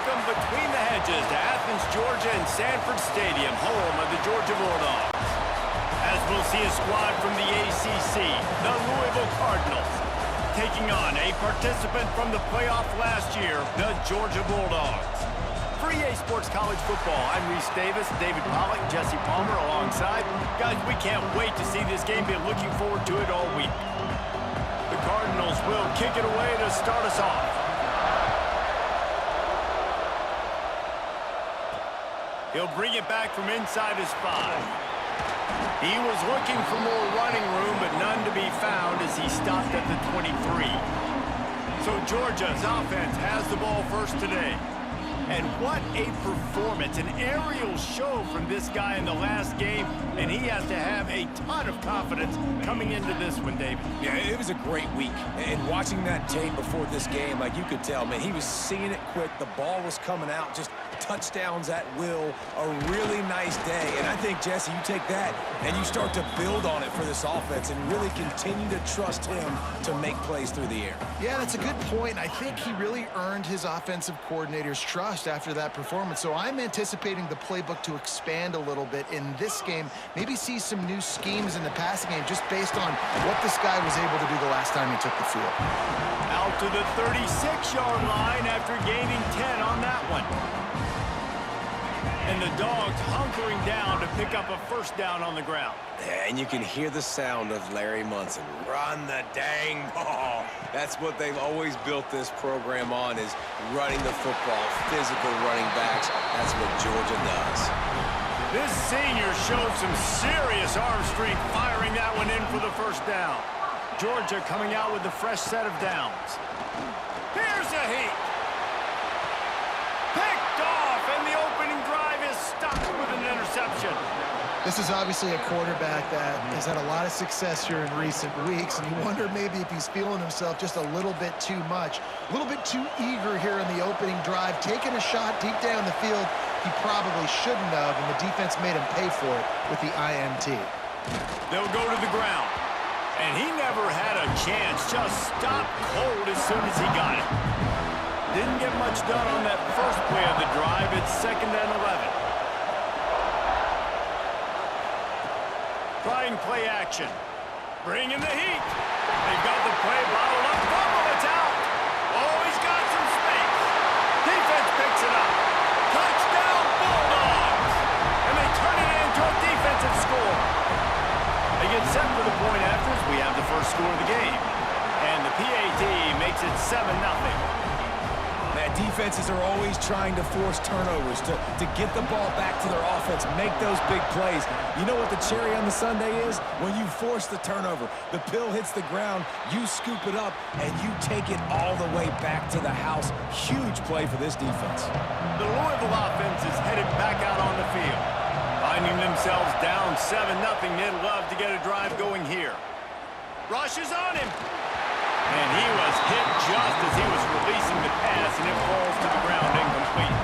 Welcome between the hedges to Athens, Georgia and Sanford Stadium, home of the Georgia Bulldogs. As we'll see a squad from the ACC, the Louisville Cardinals, taking on a participant from the playoff last year, the Georgia Bulldogs. For EA Sports College Football, I'm Reese Davis, David Pollack, Jesse Palmer alongside. Guys, we can't wait to see this game. Been looking forward to it all week. The Cardinals will kick it away to start us off. He'll bring it back from inside his 5. He was looking for more running room, but none to be found as he stopped at the 23. So Georgia's offense has the ball first today. And what a performance, an aerial show from this guy in the last game, and he has to have a ton of confidence coming into this one, David. Yeah, it was a great week, and watching that tape before this game, like you could tell, man, he was seeing it quick, the ball was coming out, just touchdowns at will, a really nice day. And I think, Jesse, you take that and you start to build on it for this offense and really continue to trust him to make plays through the air. Yeah, that's a good point. I think he really earned his offensive coordinator's trust after that performance. So I'm anticipating the playbook to expand a little bit in this game, maybe see some new schemes in the passing game just based on what this guy was able to do the last time he took the field. Out to the 36-yard line after gaining 10 on that one. And the Dogs hunkering down to pick up a first down on the ground. Yeah, and you can hear the sound of Larry Munson. Run the dang ball. That's what they've always built this program on, is running the football, physical running backs. That's what Georgia does. This senior showed some serious arm strength firing that one in for the first down. Georgia coming out with a fresh set of downs. Here's a heat. Picked off, and the opening drive is stopped with an interception. This is obviously a quarterback that has had a lot of success here in recent weeks, and you wonder maybe if he's feeling himself just a little bit too much, a little bit too eager here in the opening drive, taking a shot deep down the field he probably shouldn't have, and the defense made him pay for it with the INT. They'll go to the ground, and he never had a chance, just stopped cold as soon as he got it. Didn't get much done on that first play of the drive. It's 2nd and 11. Trying play action. Bringing the heat. They've got the play bottled up. Fumble, it's out. Oh, he's got some space. Defense picks it up. Touchdown, Bulldogs. And they turn it into a defensive score. They get set for the point after as we have the first score of the game. And the PAT makes it 7-0. Man, defenses are always trying to force turnovers to get the ball back to their offense, make those big plays. You know what the cherry on the sundae is? When you force the turnover, the pill hits the ground, you scoop it up, and you take it all the way back to the house. Huge play for this defense. The Louisville offense is headed back out on the field. Finding themselves down 7-0, they'd love to get a drive going here. Rush is on him. And he was hit just as he was releasing the pass, and it falls to the ground incomplete.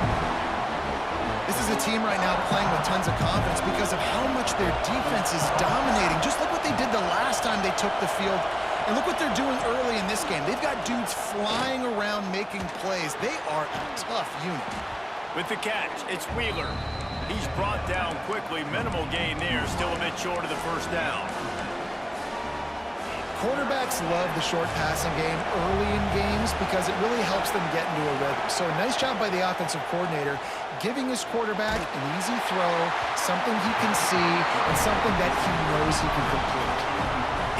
This is a team right now playing with tons of confidence because of how much their defense is dominating. Just look what they did the last time they took the field, and look what they're doing early in this game. They've got dudes flying around making plays. They are a tough unit. With the catch, it's Wheeler. He's brought down quickly. Minimal gain there, still a bit short of the first down. Quarterbacks love the short passing game early in games because it really helps them get into a rhythm. So nice job by the offensive coordinator, giving his quarterback an easy throw, something he can see, and something that he knows he can complete.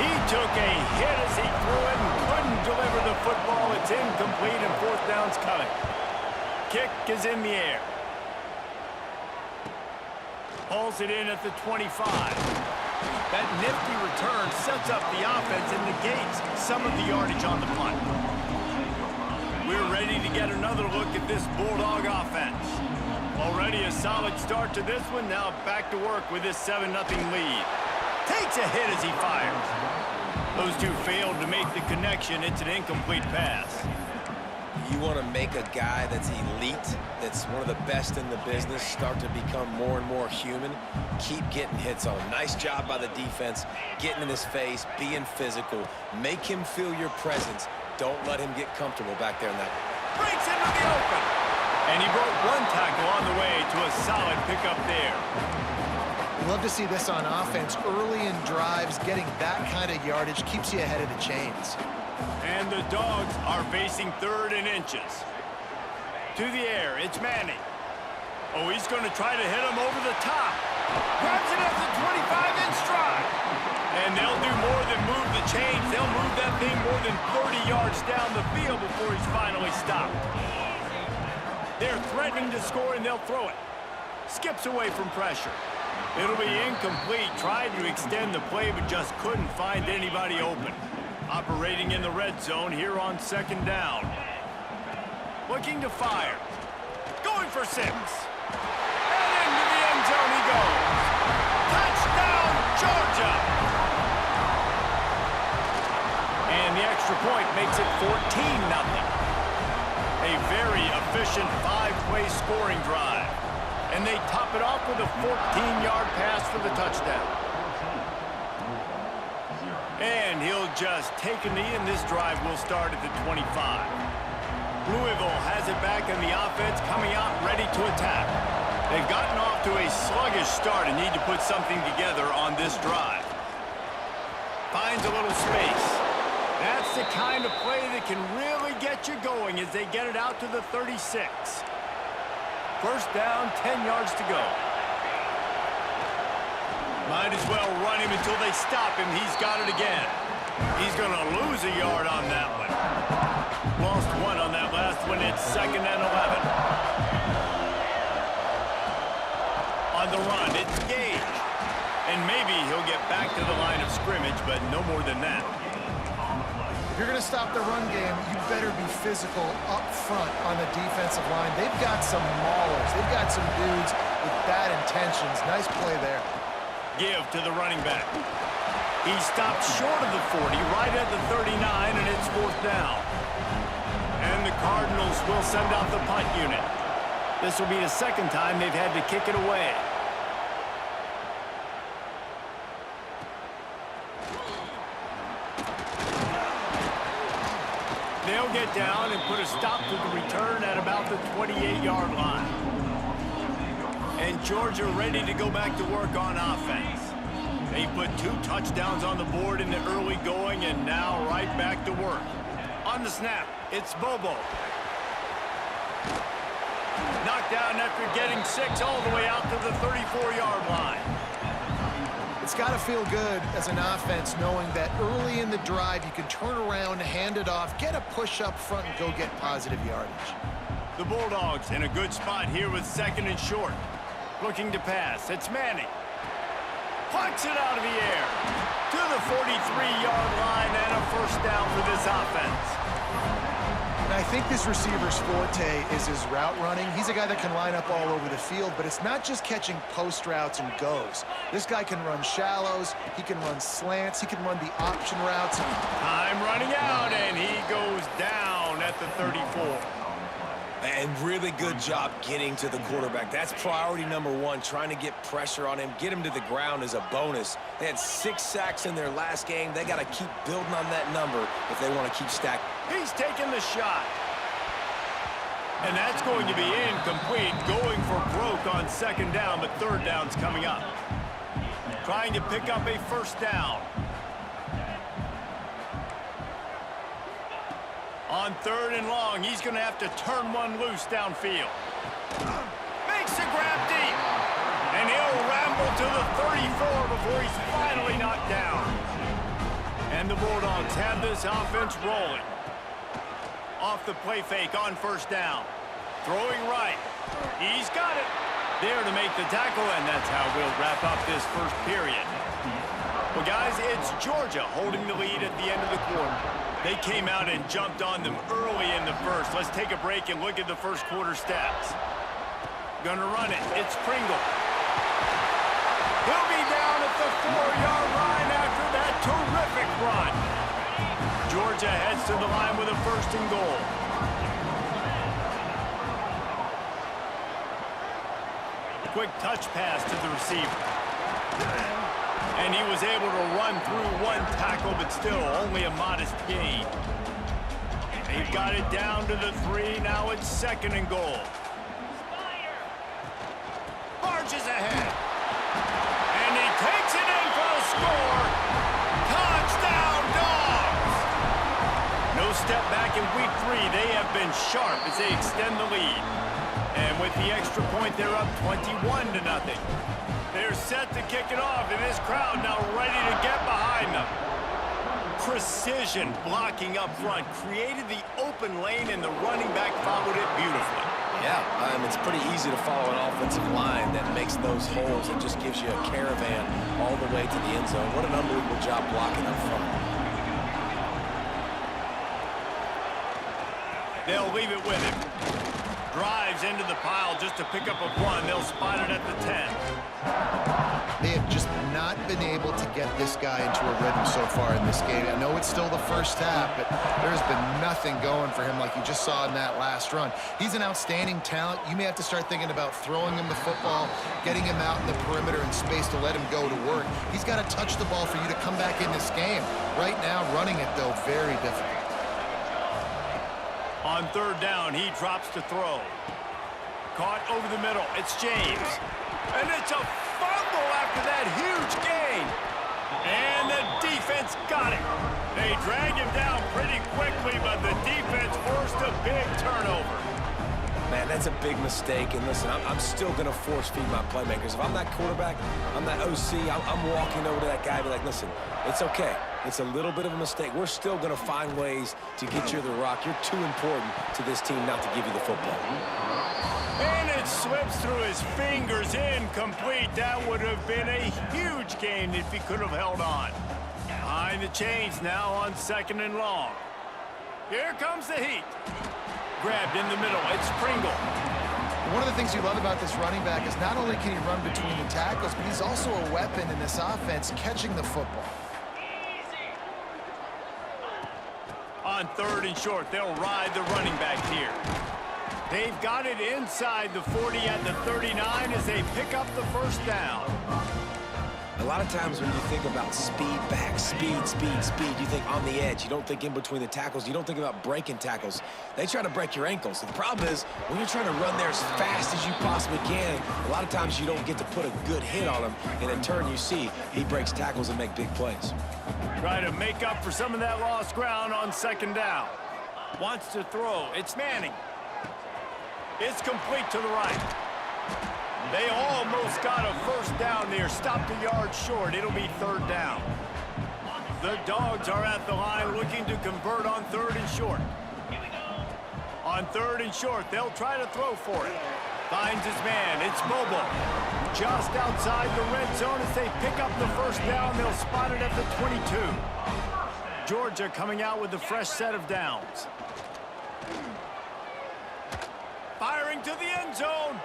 He took a hit as he threw it and couldn't deliver the football. It's incomplete, and fourth down's coming. Kick is in the air. Hauls it in at the 25. That nifty return sets up the offense and negates some of the yardage on the punt. We're ready to get another look at this Bulldog offense. Already a solid start to this one. Now back to work with this 7-0 lead. Takes a hit as he fires. Those two failed to make the connection. It's an incomplete pass. You want to make a guy that's elite, that's one of the best in the business, start to become more and more human, keep getting hits on him. Nice job by the defense, getting in his face, being physical. Make him feel your presence. Don't let him get comfortable back there in that. Breaks into the open. And he broke one tackle on the way to a solid pickup there. Love to see this on offense. Early in drives, getting that kind of yardage keeps you ahead of the chains. And the Dogs are facing 3rd and inches. To the air, it's Manning. Oh, he's going to try to hit him over the top. Grabs it at the 25-inch stride. And they'll do more than move the chains. They'll move that thing more than 30 yards down the field before he's finally stopped. They're threatening to score, and they'll throw it. Skips away from pressure. It'll be incomplete. Tried to extend the play, but just couldn't find anybody open. Operating in the red zone here on 2nd down. Looking to fire. Going for 6. And into the end zone he goes. Touchdown, Georgia! And the extra point makes it 14-0. A very efficient 5-play scoring drive. And they top it off with a 14-yard pass for the touchdown. And he'll just take a knee, and this drive will start at the 25. Louisville has it back, and the offense coming out ready to attack. They've gotten off to a sluggish start and need to put something together on this drive. Finds a little space. That's the kind of play that can really get you going as they get it out to the 36. 1st down, 10 yards to go. Might as well run him until they stop him. He's got it again. He's going to lose a yard on that one. Lost 1 on that last one. It's 2nd and 11. On the run, it's Gage. And maybe he'll get back to the line of scrimmage, but no more than that. If you're going to stop the run game, you better be physical up front on the defensive line. They've got some maulers. They've got some dudes with bad intentions. Nice play there. Give to the running back. He stopped short of the 40, right at the 39, and it's 4th down. And the Cardinals will send out the punt unit. This will be the 2nd time they've had to kick it away. They'll get down and put a stop to the return at about the 28-yard line. And Georgia ready to go back to work on offense. They put 2 touchdowns on the board in the early going, and now right back to work. On the snap, it's Bobo. Knocked down after getting 6 all the way out to the 34-yard line. It's got to feel good as an offense knowing that early in the drive you can turn around, hand it off, get a push up front, and go get positive yardage. The Bulldogs in a good spot here with 2nd and short. Looking to pass. It's Manning. Plucks it out of the air to the 43-yard line, and a 1st down for this offense. And I think this receiver's forte is his route running. He's a guy that can line up all over the field, but it's not just catching post routes and goes. This guy can run shallows, he can run slants, he can run the option routes. Time running out, and he goes down at the 34. And really good job getting to the quarterback. That's priority number 1, trying to get pressure on him, get him to the ground as a bonus. They had 6 sacks in their last game. They got to keep building on that number if they want to keep stacking. He's taking the shot. And that's going to be incomplete, going for broke on 2nd down, but 3rd down's coming up. Trying to pick up a 1st down. On 3rd and long, he's going to have to turn one loose downfield. Makes a grab deep. And he'll ramble to the 34 before he's finally knocked down. And the Bulldogs have this offense rolling. Off the play fake on 1st down. Throwing right. He's got it. There to make the tackle, and that's how we'll wrap up this 1st period. Well, guys, it's Georgia holding the lead at the end of the quarter. They came out and jumped on them early in the 1st. Let's take a break and look at the 1st quarter stats. Gonna run it. It's Pringle. He'll be down at the 4-yard line after that terrific run. Georgia heads to the line with a 1st and goal. Quick touch pass to the receiver. And he was able to run through 1 tackle, but still only a modest gain. They've got it down to the 3. Now it's 2nd and goal. score. Touchdown, Dogs! No step back in week 3. They have been sharp as they extend the lead. And with the extra point, they're up 21-0. They're set to kick it off, and this crowd now ready to get behind them. Precision blocking up front created the open lane, and the running back followed it beautifully. Yeah, it's pretty easy to follow an offensive line that makes those holes and just gives you a caravan all the way to the end zone. What an unbelievable job blocking up front. They'll leave it with him. Drives into the pile just to pick up a 1. They'll spot it at the 10. They have just not been able to get this guy into a rhythm so far in this game. I know it's still the first half, but there's been nothing going for him like you just saw in that last run. He's an outstanding talent. You may have to start thinking about throwing him the football, getting him out in the perimeter in space to let him go to work. He's got to touch the ball for you to come back in this game. Right now, running it, though, very difficult. On 3rd down, he drops to throw. Caught over the middle. It's James. And it's a fumble after that huge gain. And the defense got it. They drag him down pretty quickly, but the defense forced a big turnover. Man, that's a big mistake. And listen, I'm still going to force feed my playmakers. If I'm that quarterback, I'm that OC, I'm walking over to that guy and be like, listen, it's okay. It's a little bit of a mistake. We're still going to find ways to get you the rock. You're too important to this team not to give you the football. And it slips through his fingers, incomplete. That would have been a huge gain if he could have held on. Behind the chains now on 2nd and long. Here comes the heat. Grabbed in the middle. It's Pringle. One of the things you love about this running back is not only can he run between the tackles, but he's also a weapon in this offense catching the football. On 3rd and short, they'll ride the running back here. They've got it inside the 40 at the 39 as they pick up the 1st down. A lot of times when you think about speed back, speed, you think on the edge. You don't think in between the tackles. You don't think about breaking tackles. They try to break your ankles. The problem is when you're trying to run there as fast as you possibly can, a lot of times you don't get to put a good hit on him. And in turn, you see he breaks tackles and make big plays. Try to make up for some of that lost ground on 2nd down. Wants to throw. It's Manning. It's complete to the right. They almost got a 1st down there. Stopped a yard short. It'll be 3rd down. The Dogs are at the line looking to convert on 3rd and short. On 3rd and short, they'll try to throw for it. Finds his man. It's Bobo. Just outside the red zone as they pick up the 1st down. They'll spot it at the 22. Georgia coming out with a fresh set of downs. Firing to the end zone.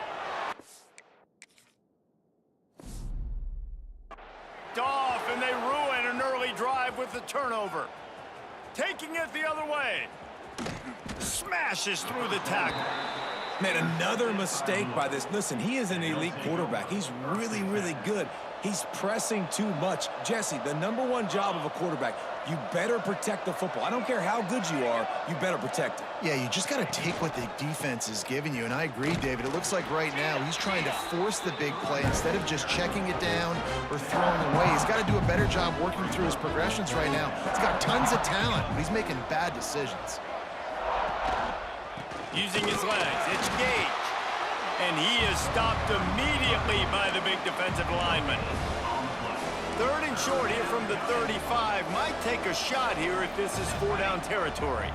Off, and they ruin an early drive with the turnover. Taking it the other way. Smashes through the tackle. Man, another mistake by this. Listen, he is an elite quarterback. He's really, really good. He's pressing too much. Jesse, the #1 job of a quarterback, you better protect the football. I don't care how good you are, you better protect it. Yeah, you just got to take what the defense is giving you, and I agree, David. It looks like right now he's trying to force the big play instead of just checking it down or throwing away. He's got to do a better job working through his progressions right now. He's got tons of talent, but he's making bad decisions. Using his legs, it's Gage. And he is stopped immediately by the big defensive lineman. 3rd and short here from the 35. Might take a shot here if this is 4-down territory.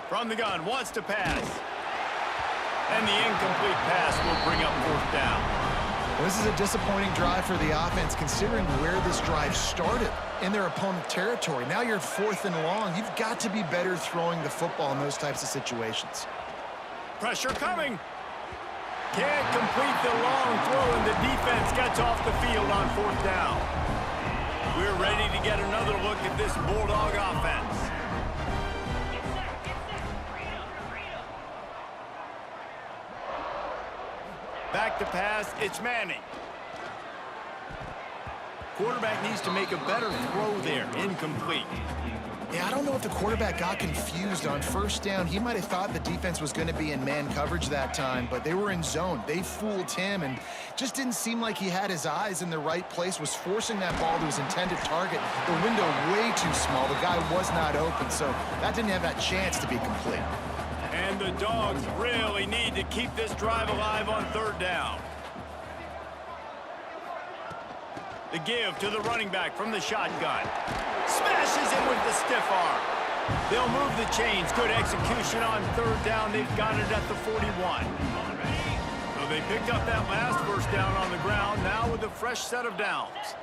From the gun, wants to pass. And the incomplete pass will bring up 4th down. Well, this is a disappointing drive for the offense considering where this drive started in their opponent territory. Now you're 4th and long. You've got to be better throwing the football in those types of situations. Pressure coming. Can't complete the long throw, and the defense gets off the field on 4th down. We're ready to get another look at this Bulldog offense. Back to pass, it's Manning. Quarterback needs to make a better throw there, incomplete. Yeah, I don't know if the quarterback got confused on first down. He might have thought the defense was going to be in man coverage that time, but they were in zone. They fooled him and just didn't seem like he had his eyes in the right place, was forcing that ball to his intended target. The window way too small. The guy was not open, so that didn't have that chance to be complete. And the Dogs really need to keep this drive alive on third down. The give to the running back from the shotgun. Smashes in with the stiff arm. They'll move the chains. Good execution on third down. They've got it at the 41. So they picked up that last first down on the ground, now with a fresh set of downs.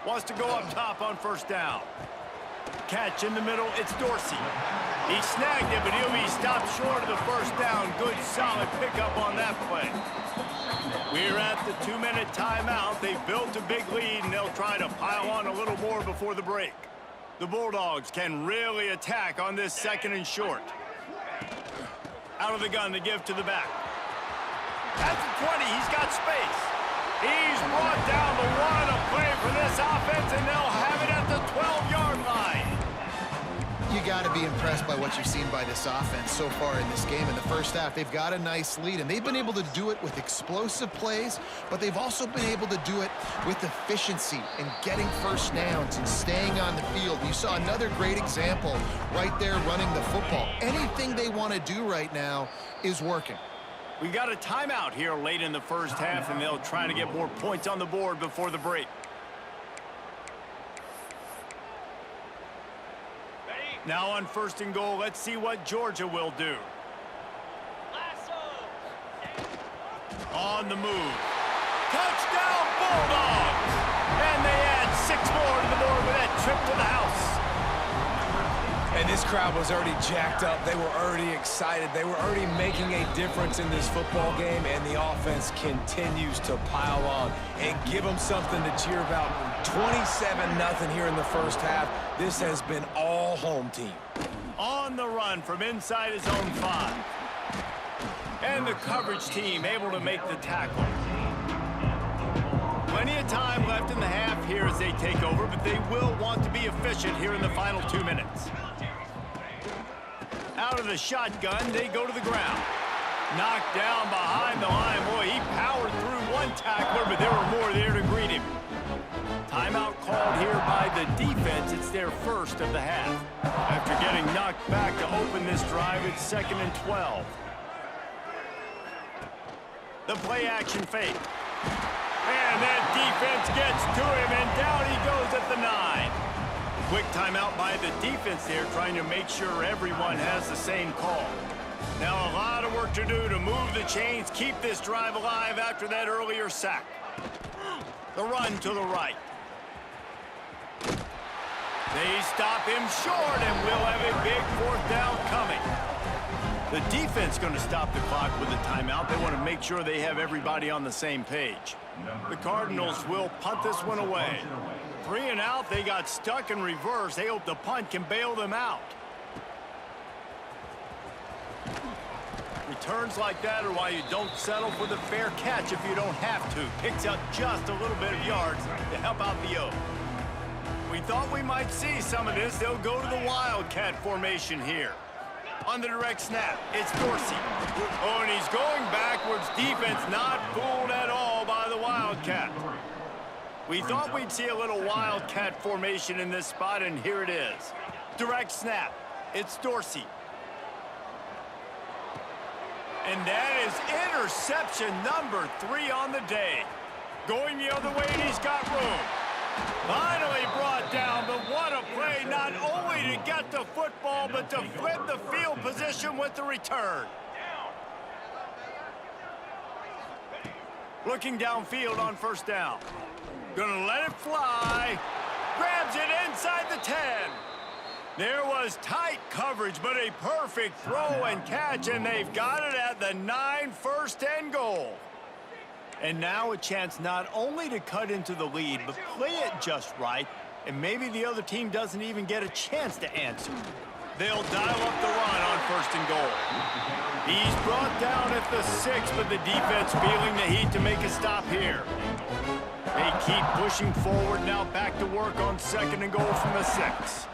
Wants to go up top on first down. Catch in the middle, it's Dorsey. He snagged it, but he'll be stopped short of the first down. Good, solid pickup on that play. We're at the 2-minute timeout. They've built a big lead, and they'll try to pile on a little more before the break. The Bulldogs can really attack on this 2nd and short. Out of the gun to give to the back. At the 20, he's got space. He's brought down the one, a play for this offense, and they'll have it at the 12-yard line. You got to be impressed by what you've seen by this offense so far in this game. In the first half, they've got a nice lead, and they've been able to do it with explosive plays, but they've also been able to do it with efficiency and getting first downs and staying on the field. You saw another great example right there running the football. Anything they want to do right now is working. We got a timeout here late in the first half, and they'll try to get more points on the board before the break. Now on 1st and goal, let's see what Georgia will do. On the move. Touchdown, Bulldogs! And they add 6 more to the board with that trip to the house. And this crowd was already jacked up. They were already excited. They were already making a difference in this football game, and the offense continues to pile on and give them something to cheer about. 27-0 here in the first half. This has been all home team. On the run from inside his own 5. And the coverage team able to make the tackle. Plenty of time left in the half here as they take over, but they will want to be efficient here in the final 2 minutes. Out of the shotgun, they go to the ground. Knocked down behind the line. Boy, he powered through one tackler, but there were more there to greet him. Timeout called here by the defense. It's their first of the half. After getting knocked back to open this drive, it's 2nd and 12. The play action fake. And that defense gets to him, and down he goes at the 9. Quick timeout by the defense there, trying to make sure everyone has the same call. Now a lot of work to do to move the chains, keep this drive alive after that earlier sack. The run to the right. They stop him short, and we'll have a big 4th down coming. The defense going to stop the clock with a timeout. They want to make sure they have everybody on the same page. The Cardinals will punt this one away. 3 and out, they got stuck in reverse. They hope the punt can bail them out. Returns like that are why you don't settle for the fair catch if you don't have to. Picks up just a little bit of yards to help out the O. We thought we might see some of this. They'll go to the Wildcat formation here. On the direct snap, it's Dorsey. Oh, and he's going backwards. Defense not fooled at all by the Wildcat. We thought we'd see a little Wildcat formation in this spot, and here it is. Direct snap, it's Dorsey. And that is interception number 3 on the day. Going the other way, and he's got room. Finally brought down, but what a play, not only to get the football, but to flip the field position with the return. Looking downfield on first down. Gonna let it fly. Grabs it inside the 10. There was tight coverage, but a perfect throw and catch, and they've got it at the 9, 1st and goal. And now a chance not only to cut into the lead, but play it just right, and maybe the other team doesn't even get a chance to answer. They'll dial up the run on 1st and goal. He's brought down at the 6, but the defense feeling the heat to make a stop here. They keep pushing forward, now back to work on 2nd and goal from the 6.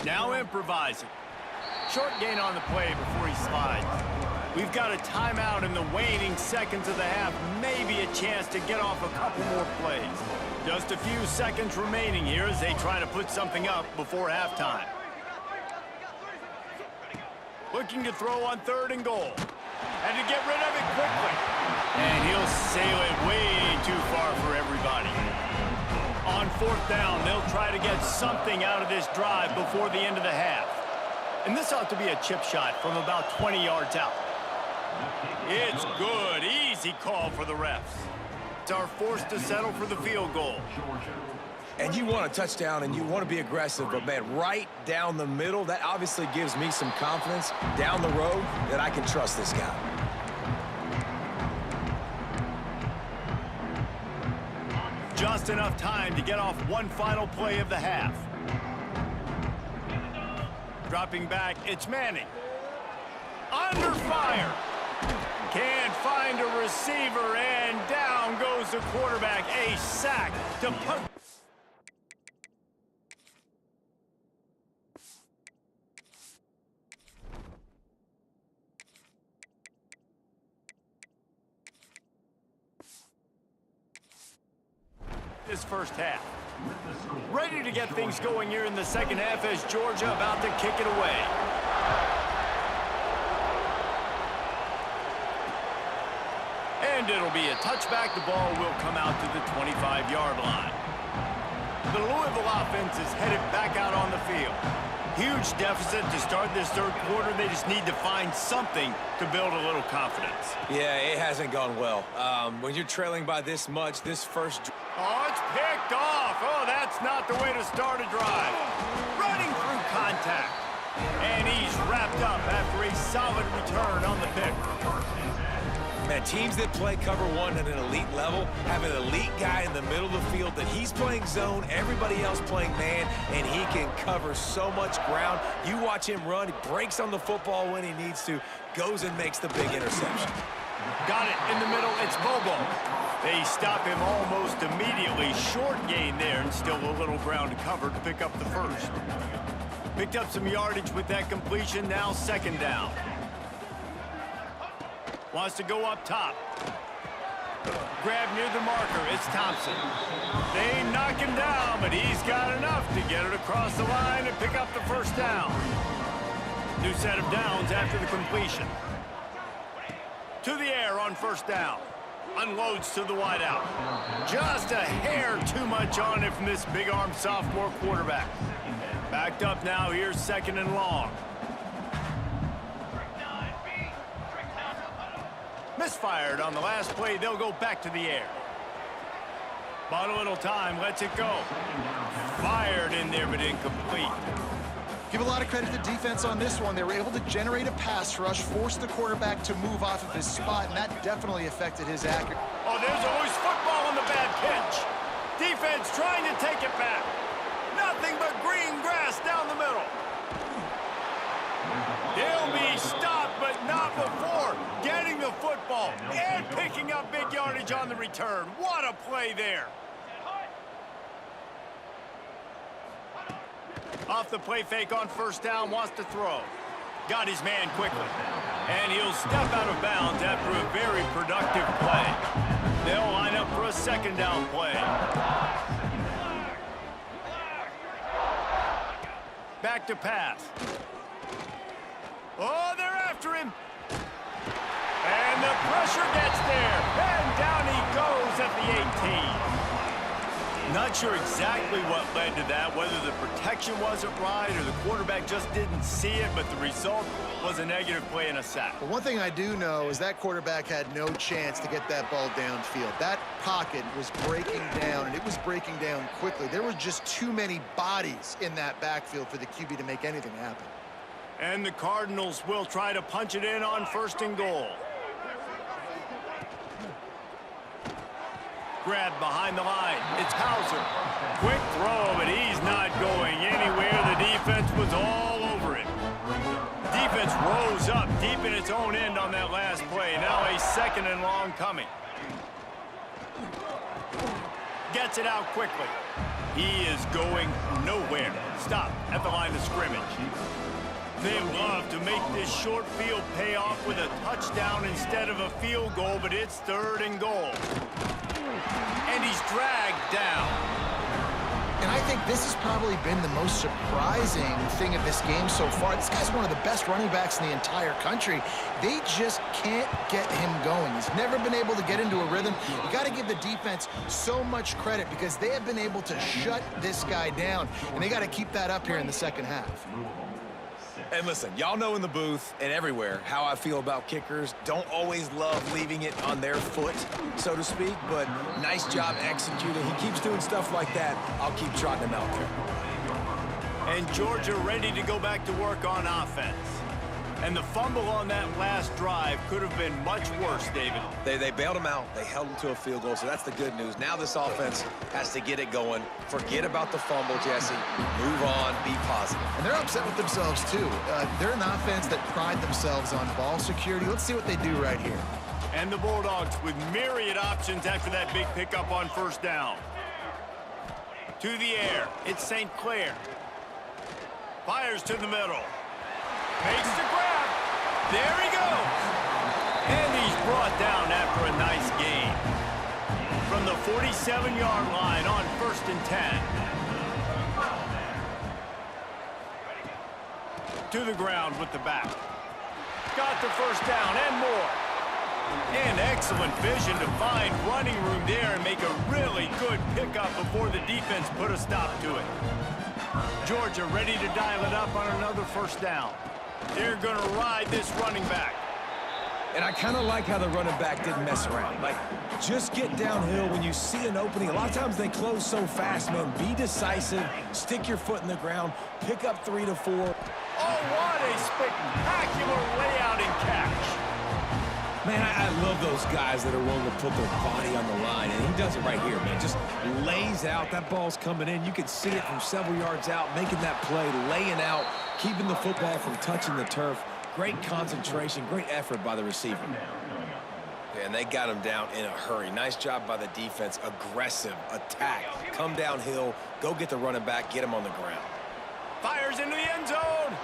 Now improvising. Short gain on the play before he slides. We've got a timeout in the waning seconds of the half. Maybe a chance to get off a couple more plays. Just a few seconds remaining here as they try to put something up before halftime. Looking to throw on 3rd and goal. And to get rid of it quickly. And he'll sail it way too far for everybody. On 4th down, they'll try to get something out of this drive before the end of the half. And this ought to be a chip shot from about 20 yards out. It's good. Easy call for the refs. Are forced to settle for the field goal. And you want a touchdown and you want to be aggressive, but man, right down the middle, that obviously gives me some confidence down the road that I can trust this guy. Just enough time to get off one final play of the half. Dropping back, it's Manning. Under fire. Can't find a receiver, and down goes the quarterback. A sack to punt. This first half. Ready to get things going here in the second half as Georgia about to kick it away. And it'll be a touchback. The ball will come out to the 25-yard line. The Louisville offense is headed back out on the field. Huge deficit to start this 3rd quarter. They just need to find something to build a little confidence. Yeah, it hasn't gone well. When you're trailing by this much, this first... Oh, it's picked off. Oh, that's not the way to start a drive. Running through contact. And he's wrapped up after a solid return on the pick. Man, teams that play cover 1 at an elite level have an elite guy in the middle of the field that he's playing zone, everybody else playing man, and he can cover so much ground. You watch him run, he breaks on the football when he needs to, goes and makes the big interception. Got it in the middle, it's Bobo. They stop him almost immediately. Short gain there, and still a little ground to cover to pick up the first. Picked up some yardage with that completion, now 2nd down. Wants to go up top. Grab near the marker, it's Thompson. They knock him down, but he's got enough to get it across the line and pick up the first down. New set of downs after the completion. To the air on 1st down. Unloads to the wideout. Just a hair too much on it from this big-armed sophomore quarterback. Backed up now, here's 2nd and long. Misfired on the last play, they'll go back to the air. Bought a little time, lets it go. Fired in there, but incomplete. Give a lot of credit to defense on this one. They were able to generate a pass rush, force the quarterback to move off of his spot, and that definitely affected his accuracy. Oh, there's always football on the bad pitch. Defense trying to take it back. Nothing but green grass down the middle. He'll be stopped, but not before getting the football and picking up big yardage on the return. What a play there. Off the play fake on 1st down, wants to throw. Got his man quickly. And he'll step out of bounds after a very productive play. They'll line up for a 2nd down play. Back to pass. Oh, they're after him. And the pressure gets there. And down he goes at the 18. Not sure exactly what led to that, whether the protection wasn't right or the quarterback just didn't see it, but the result was a negative play and a sack. But one thing I do know is that quarterback had no chance to get that ball downfield. That pocket was breaking down, and it was breaking down quickly. There were just too many bodies in that backfield for the QB to make anything happen. And the Cardinals will try to punch it in on 1st and goal. Grab behind the line. It's Hauser. Quick throw, but he's not going anywhere. The defense was all over it. Defense rose up deep in its own end on that last play. Now a 2nd and long coming. Gets it out quickly. He is going nowhere. Stop at the line of scrimmage. They love to make this short field pay off with a touchdown instead of a field goal, but it's 3rd and goal. And he's dragged down. And I think this has probably been the most surprising thing of this game so far. This guy's one of the best running backs in the entire country. They just can't get him going. He's never been able to get into a rhythm. You got to give the defense so much credit because they have been able to shut this guy down, and they got to keep that up here in the second half. And listen, y'all know in the booth and everywhere how I feel about kickers. Don't always love leaving it on their foot, so to speak, but nice job executing. He keeps doing stuff like that. I'll keep trotting him out there. And Georgia ready to go back to work on offense. And the fumble on that last drive could have been much worse, David. They bailed him out. They held him to a field goal, so that's the good news. Now this offense has to get it going. Forget about the fumble, Jesse. Move on. Be positive. And they're upset with themselves, too. They're an offense that pride themselves on ball security. Let's see what they do right here. And the Bulldogs with myriad options after that big pickup on 1st down. To the air. It's St. Clair. Fires to the middle. Makes the grab. There he goes. And he's brought down after a nice gain. From the 47-yard line on 1st and 10. To the ground with the back. Got the 1st down and more. And excellent vision to find running room there and make a really good pickup before the defense put a stop to it. Georgia ready to dial it up on another 1st down. They're going to ride this running back. And I kind of like how the running back didn't mess around. Like, just get downhill when you see an opening. A lot of times they close so fast, man. Be decisive. Stick your foot in the ground. Pick up 3 to 4. Oh, what a spectacular layout and catch. Man, I love those guys that are willing to put their body on the line, and he does it right here, man. Just lays out. That ball's coming in. You can see it from several yards out, making that play, laying out, keeping the football from touching the turf. Great concentration, great effort by the receiver. And they got him down in a hurry. Nice job by the defense. Aggressive, attack, come downhill, go get the running back, get him on the ground. Fires into the end zone.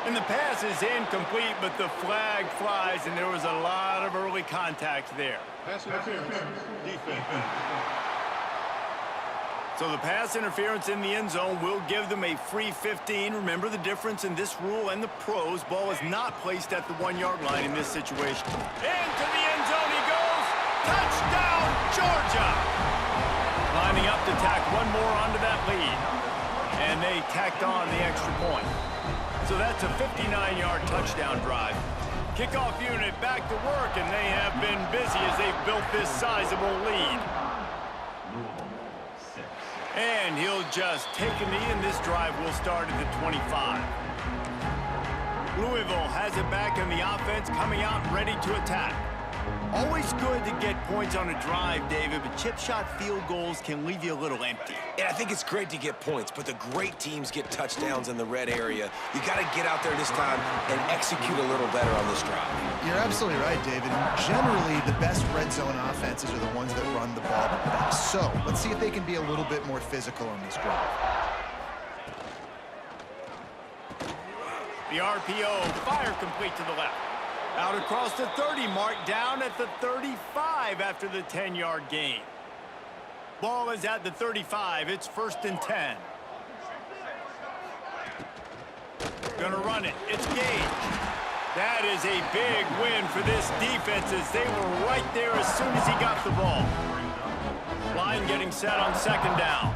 And the pass is incomplete, but the flag flies, and there was a lot of early contact there. Pass interference, defense. So the pass interference in the end zone will give them a free 15. Remember the difference in this rule and the pros. Ball is not placed at the 1-yard line in this situation. Into the end zone he goes. Touchdown, Georgia. Lining up to tack one more onto that lead. And they tacked on the extra point. So that's a 59-yard touchdown drive. Kickoff unit back to work, and they have been busy as they've built this sizable lead. And he'll just take a knee, and this drive will start at the 25. Louisville has it back in the offense, coming out ready to attack. Always good to get points on a drive, David, but chip shot field goals can leave you a little empty. And I think it's great to get points, but the great teams get touchdowns in the red area. You got to get out there this time and execute a little better on this drive. You're absolutely right, David. Generally, the best red zone offenses are the ones that run the ball the best. So let's see if they can be a little bit more physical on this drive. The RPO, fire complete to the left. Out across the 30 mark, down at the 35 after the 10-yard gain. Ball is at the 35. It's 1st and 10. Gonna run it. It's Gage. That is a big win for this defense as they were right there as soon as he got the ball. Line getting set on 2nd down.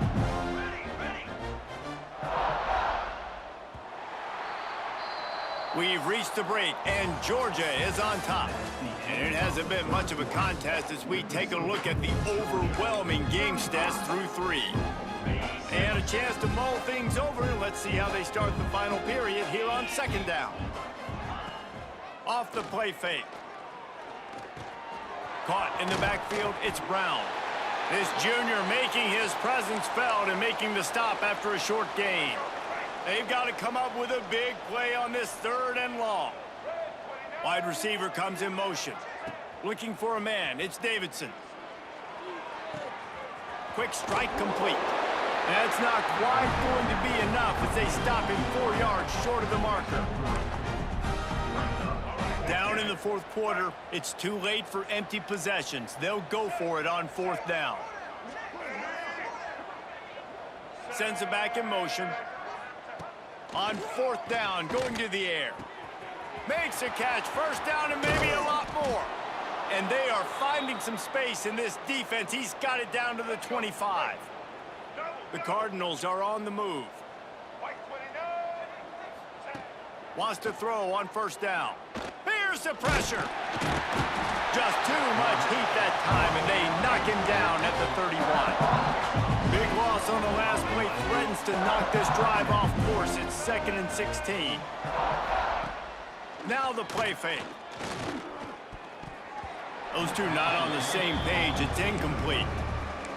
We've reached the break, and Georgia is on top. And it hasn't been much of a contest as we take a look at the overwhelming game stats through 3. And a chance to mull things over. Let's see how they start the final period here on 2nd down. Off the play fake. Caught in the backfield, it's Brown. This junior making his presence felt and making the stop after a short gain. They've got to come up with a big play on this 3rd and long. Wide receiver comes in motion. Looking for a man. It's Davidson. quick strike complete. That's not quite going to be enough as they stop him 4 yards short of the marker. Down in the fourth quarter, it's too late for empty possessions. They'll go for it on fourth down. Sends it back in motion. On fourth down, going to the air. Makes a catch, first down and maybe a lot more. And they are finding some space in this defense. He's got it down to the 25. The Cardinals are on the move. Wants to throw on first down. Here's the pressure. Just too much heat that time, and they knock him down at the 31. Big loss on the last play, threatens to knock this drive off course. It's 2nd and 16. Now the play fake. Those two not on the same page. It's incomplete.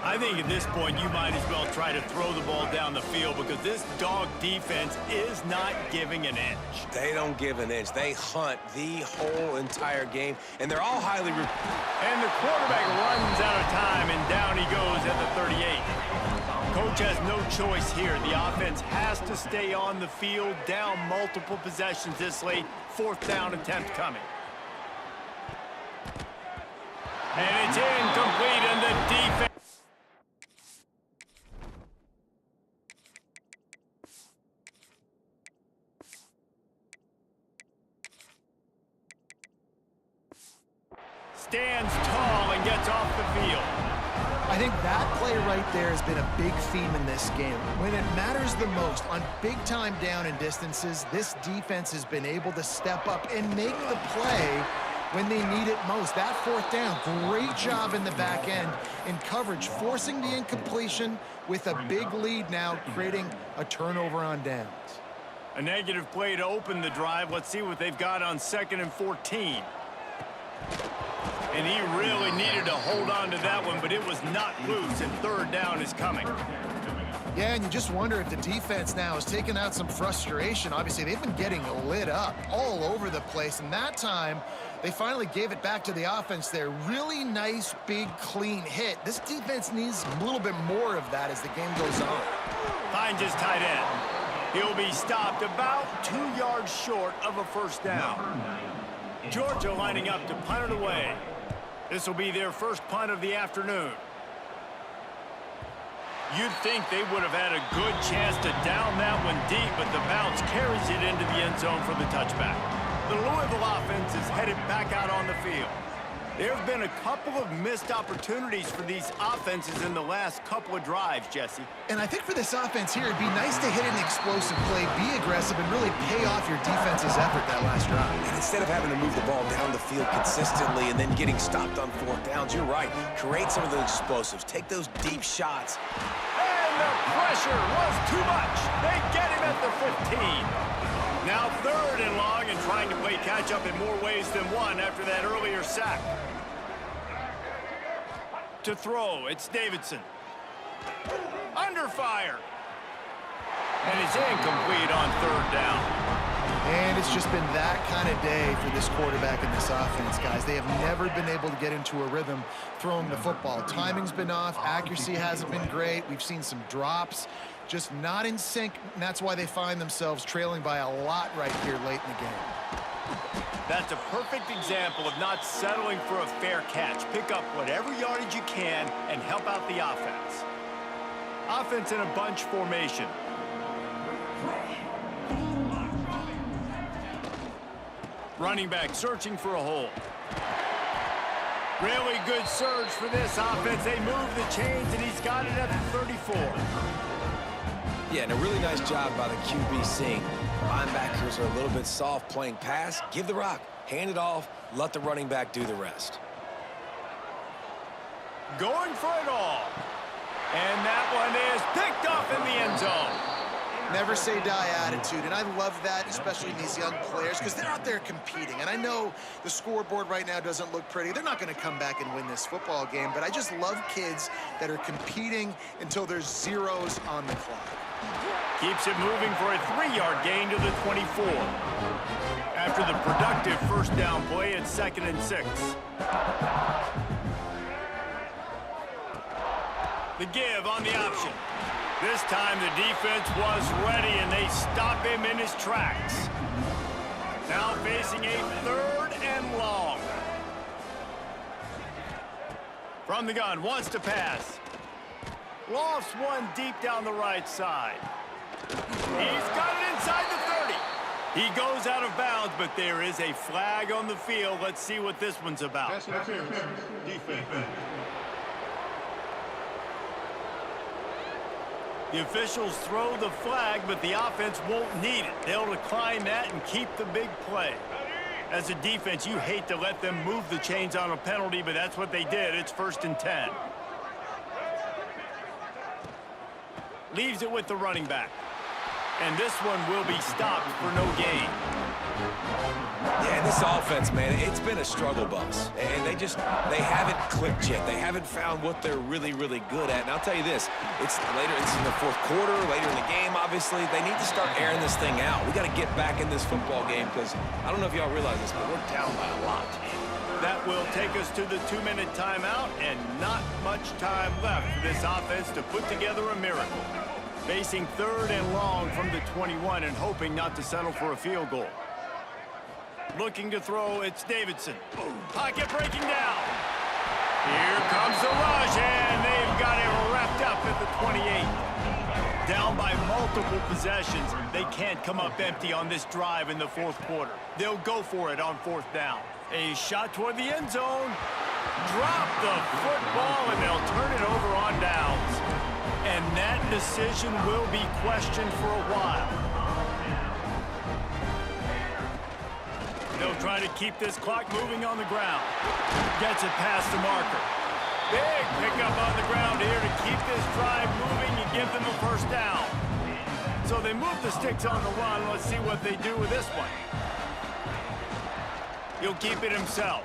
I think at this point you might as well try to throw the ball down the field because this dog defense is not giving an inch. They don't give an inch. They hunt the whole entire game, and they're all highly... And the quarterback runs out of time, and down he goes at the 38. Coach has no choice here. The offense has to stay on the field, down multiple possessions this late. Fourth down attempt coming. And it's incomplete, and the defense... stands tall and gets off the field. I think that play right there has been a big theme in this game. When it matters the most, on big-time down and distances, this defense has been able to step up and make the play when they need it most. That fourth down, great job in the back end in coverage, forcing the incompletion with a big lead now, creating a turnover on downs. A negative play to open the drive. Let's see what they've got on 2nd and 14. And he really needed to hold on to that one, but it was not loose, and third down is coming. Yeah, and you just wonder if the defense now is taking out some frustration. Obviously, they've been getting lit up all over the place, and that time, they finally gave it back to the offense there. Really nice, big, clean hit. This defense needs a little bit more of that as the game goes on. Finds his tight end. He'll be stopped about 2 yards short of a first down. Georgia lining up to punt it away. This will be their first punt of the afternoon. You'd think they would have had a good chance to down that one deep, but the bounce carries it into the end zone for the touchback. The Louisville offense is headed back out on the field. There have been a couple of missed opportunities for these offenses in the last couple of drives, Jesse. And I think for this offense here, it'd be nice to hit an explosive play, be aggressive, and really pay off your defense's effort that last drive. And instead of having to move the ball down the field consistently and then getting stopped on fourth downs, you're right. Create some of those explosives. Take those deep shots. And the pressure was too much. They get him at the 15. Now 3rd and long and trying to play catch-up in more ways than one after that earlier sack. To throw, it's Davidson. Under fire. And it's incomplete on 3rd down. And it's just been that kind of day for this quarterback and this offense, guys. They have never been able to get into a rhythm throwing the football. Timing's been off. Accuracy hasn't been great. We've seen some drops. Just not in sync, and that's why they find themselves trailing by a lot right here late in the game. That's a perfect example of not settling for a fair catch. Pick up whatever yardage you can and help out the offense. Offense in a bunch formation. Running back searching for a hole. Really good surge for this offense. They move the chains, and he's got it at the 34. Yeah, and a really nice job by the QB seeing. Linebackers are a little bit soft playing pass. Give the rock. Hand it off. Let the running back do the rest. Going for it all. And that one is picked off in the end zone. Never say die attitude, and I love that, especially in these young players, because they're out there competing. And I know the scoreboard right now doesn't look pretty. They're not going to come back and win this football game, but I just love kids that are competing until there's zeros on the clock. Keeps it moving for a 3-yard gain to the 24. After the productive first down play, it's 2nd and 6. The give on the option. This time the defense was ready, and they stop him in his tracks. Now facing a 3rd and long. From the gun, wants to pass. Lofts one deep down the right side. He's got it inside the 30. He goes out of bounds, but there is a flag on the field. Let's see what this one's about. Pass interference. Defense. The officials throw the flag, but the offense won't need it. They'll decline that and keep the big play. As a defense, you hate to let them move the chains on a penalty, but that's what they did. It's 1st and 10. Leaves it with the running back. And this one will be stopped for no gain. Yeah, this offense, man, it's been a struggle bus. And they haven't clicked yet. They haven't found what they're really, really good at. And I'll tell you this, it's in the 4th quarter, later in the game, obviously. They need to start airing this thing out. We got to get back in this football game because I don't know if y'all realize this, but we're down by a lot. That will take us to the 2-minute timeout, and not much time left for this offense to put together a miracle. Facing 3rd and long from the 21 and hoping not to settle for a field goal. Looking to throw, it's Davidson. Pocket breaking down. Here comes the rush, and they've got it wrapped up at the 28. Down by multiple possessions. They can't come up empty on this drive in the 4th quarter. They'll go for it on 4th down. A shot toward the end zone. Drop the football, and they'll turn it over on downs. And that decision will be questioned for a while. They'll try to keep this clock moving on the ground. Gets it past the marker. Big pickup on the ground here to keep this drive moving and give them a 1st down. So they move the sticks on the run. Let's see what they do with this one. He'll keep it himself.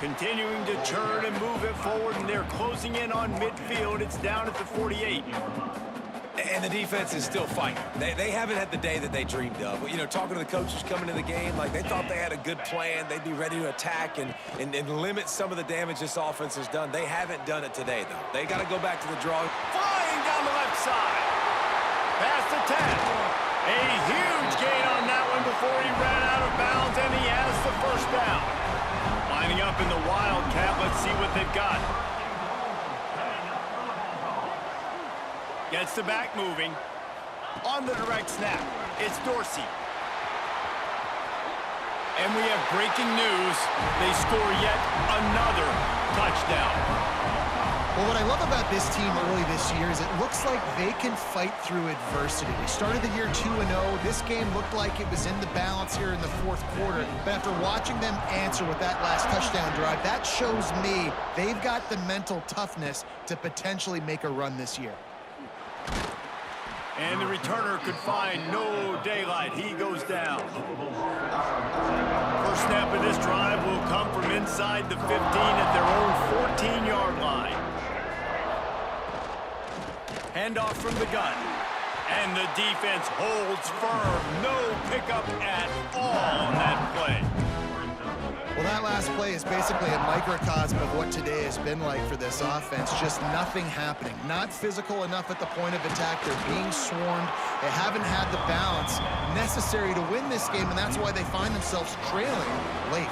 Continuing to churn and move it forward, and they're closing in on midfield. It's down at the 48. And the defense is still fighting. They haven't had the day that they dreamed of. You know, talking to the coaches coming to the game, like they thought they had a good plan. They'd be ready to attack and limit some of the damage this offense has done. They haven't done it today, though. They got to go back to the drawing. Flying down the left side. Past the 10. A huge gain on that one before he ran out of bounds, and he has the 1st down. Lining up in the Wildcat. Let's see what they've got. Gets the back moving. On the direct snap, it's Dorsey. And we have breaking news. They score yet another touchdown. Well, what I love about this team early this year is it looks like they can fight through adversity. They started the year 2-0. This game looked like it was in the balance here in the 4th quarter. But after watching them answer with that last touchdown drive, that shows me they've got the mental toughness to potentially make a run this year. And the returner could find no daylight. He goes down. First snap of this drive will come from inside the 15 at their own 14-yard line. Handoff from the gun. And the defense holds firm. No pickup at all on that play. Well, that last play is basically a microcosm of what today has been like for this offense. Just nothing happening. Not physical enough at the point of attack. They're being swarmed. They haven't had the balance necessary to win this game, and that's why they find themselves trailing late.